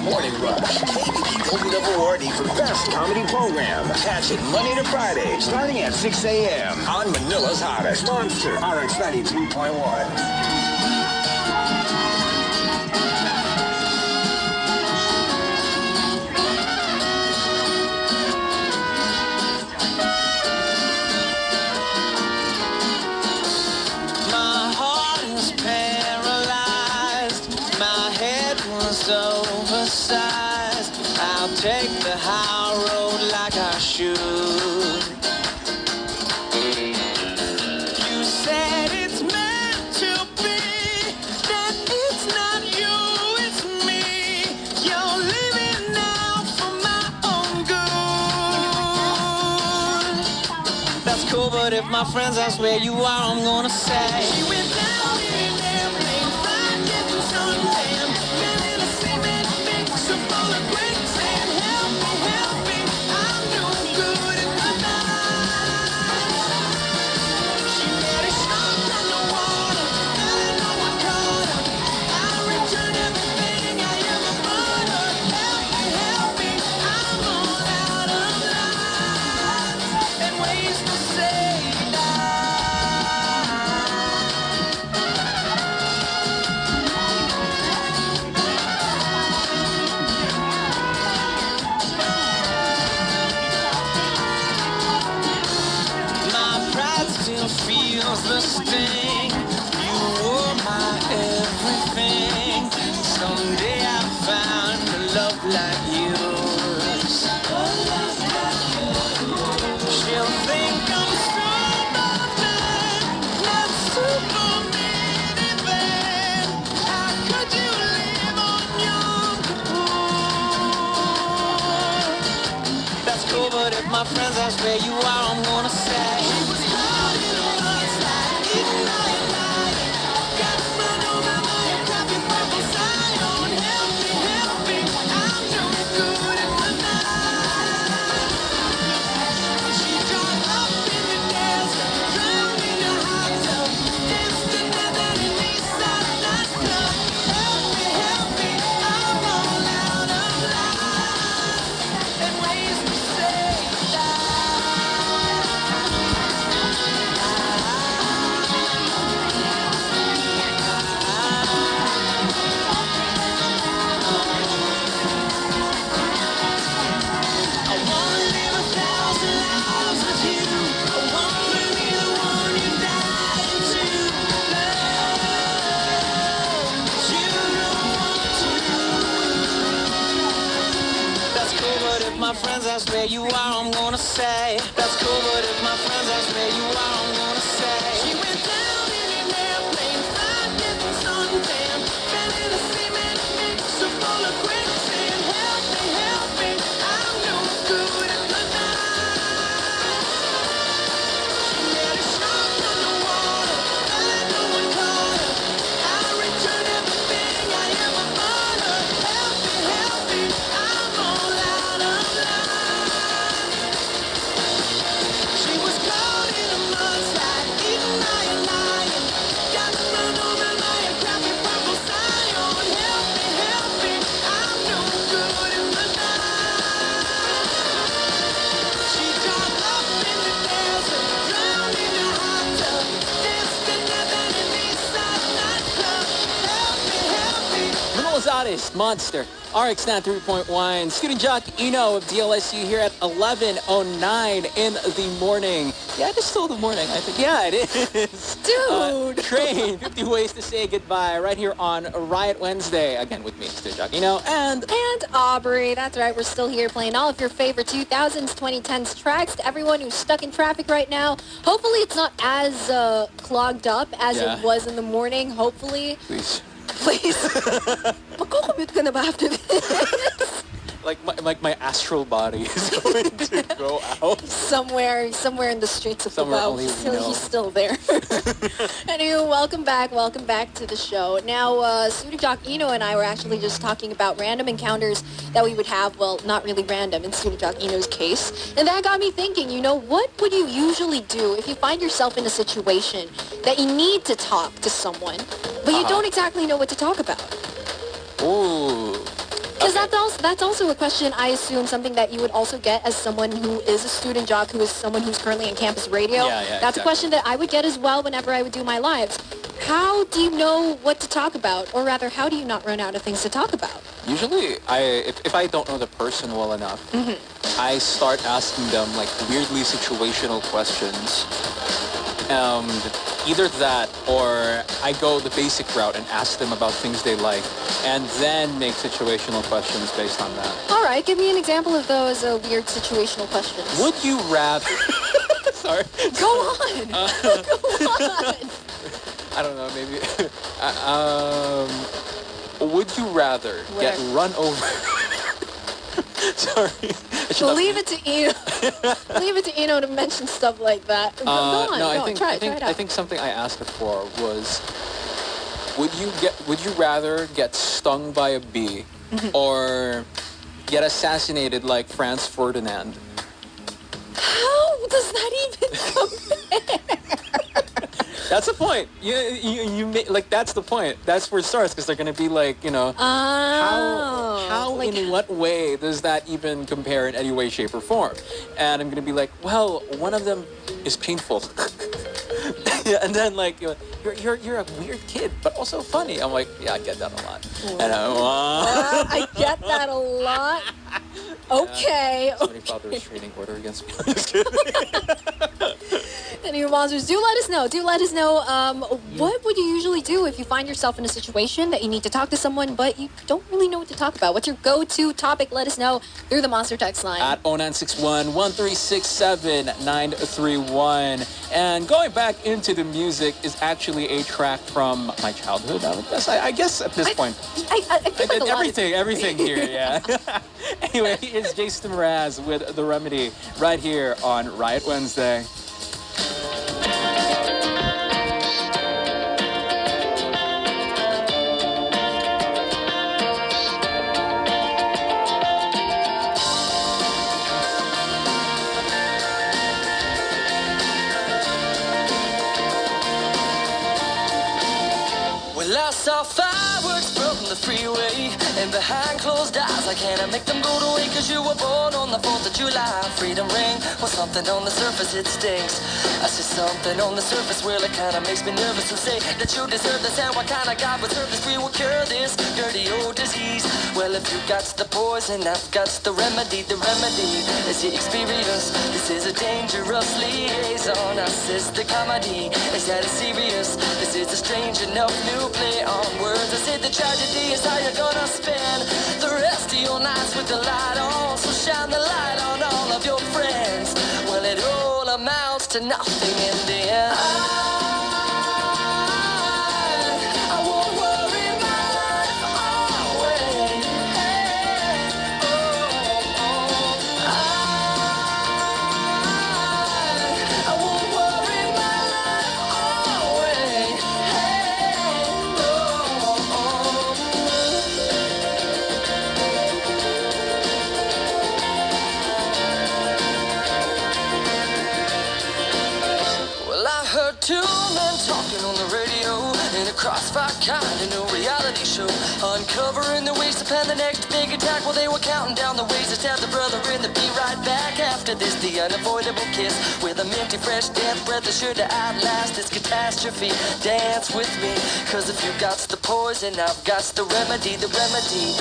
Morning Rush. KBB Golden Awardee for Best Comedy Program. Catch it Monday to Friday, starting at 6 a.m. on Manila's hottest Monster, RX 92.1. Oversized, I'll take the high road like I should. You said it's meant to be, that it's not you, it's me. You're living now for my own good. That's cool, but if my friends ask where you are, I'm gonna say she went down in an airplane, flying getting suntan. Feels the sting. You were my everything. Someday I'll find a love like yours. She'll think I'm Superman, not Superman even. How could you live on your own? That's cool, but if my friends ask where you are, I'm gonna say my friends ask where you are, I'm gonna say that's cool, but if my friends ask where you are, I'm gonna say she went down in an airplane, flying getting suntan, fell in a cement mix so full of quicksand. Help me, I'm no good at the night. She made a shark underwater, I know one caught her. I return everything I ever bought her. Help me, I'm all out of Hottest Monster, RX 93.1. Student Jock Eno of DLSU here at 11:09 in the morning. Yeah, it is still the morning, I think. Yeah, it is. Dude! Train, 50 ways to say goodbye right here on Riot Wednesday. Again, with me, Student Jock Eno, and Aubrey. That's right, we're still here playing all of your favorite 2000s, 2010s tracks to everyone who's stuck in traffic right now. Hopefully it's not as clogged up as it was in the morning. Hopefully. Please. Magko-commute ka na ba after this? Like my astral body is going to go out. Somewhere in the streets of Cubao. He's still there. Anyway, welcome back to the show. Now, Student Jock Eno and I were actually just talking about random encounters that we would have. Well, not really random in Student Jock Eno's case. And that got me thinking, what would you usually do if you find yourself in a situation that you need to talk to someone, but you don't exactly know what to talk about? Ooh. Because Because that's also a question, I assume, something that you would also get as someone who is a student jock, who is someone who's currently in campus radio. That's a question that I would get as well whenever I would do my lives. How do you know what to talk about? Or rather, how do you not run out of things to talk about? Usually, if I don't know the person well enough, I start asking them like weirdly situational questions. Either that or I go the basic route and ask them about things they like and then make situational questions based on that. All right, give me an example of those weird situational questions. Would you rather... Sorry. Go on. Go on. I don't know, maybe... would you rather get run over... Sorry. Leave it to Eno. Leave it to Eno to mention stuff like that. Go on, try it out. I think something I asked before was, would you rather get stung by a bee or get assassinated like Franz Ferdinand? How does that even compare? That's the point. You like that's the point. That's where it starts because they're going to be like, you know, how like, in what way does that even compare in any way, shape, or form? And I'm going to be like, well, one of them is painful. And then like you're a weird kid, but also funny. I'm like, yeah, I get that a lot. And I get that a lot. Okay. Somebody filed a restraining order against me. I'm just kidding. Any monsters, do let us know. Do let us know what would you usually do if you find yourself in a situation that you need to talk to someone, but you don't really know what to talk about. What's your go-to topic? Let us know through the Monster text line. At 0961-1367-931. And going back into the music is actually a track from my childhood. I guess at this point. I feel like everything here, yeah. Anyway, it's Jason Mraz with The Remedy right here on Riot Wednesday. Well, I saw fireworks from the freeway, and behind closed eyes I can't make them go away. Cause you were born on the 4th of July. Freedom ring, well, something on the surface it stinks. I see something on the surface, well, it kinda makes me nervous to say that you deserve this. And what kind of God would serve this? We will cure this dirty old disease. Well, if you got the poison, I've got the remedy. The remedy is the experience. This is a dangerous liaison. Us is the comedy. Is that serious? This is a strange enough new play on words. I said the tragedy is how you're gonna spend the rest of your nights with the light on. So shine the light on all of your friends. Well, it all amounts to nothing in the end. I won't worry my life away. I won't worry my life away. Well, I heard two men talking on the radio in a crossfire kind of new reality show, uncovering the ways to plan the next big attack. Well, they were counting down the ways to stab the brother in the be right back after this. The unavoidable kiss with a minty fresh death breath is sure to outlast this catastrophe. Dance with me, cause if you got the poison, I've got the remedy. The remedy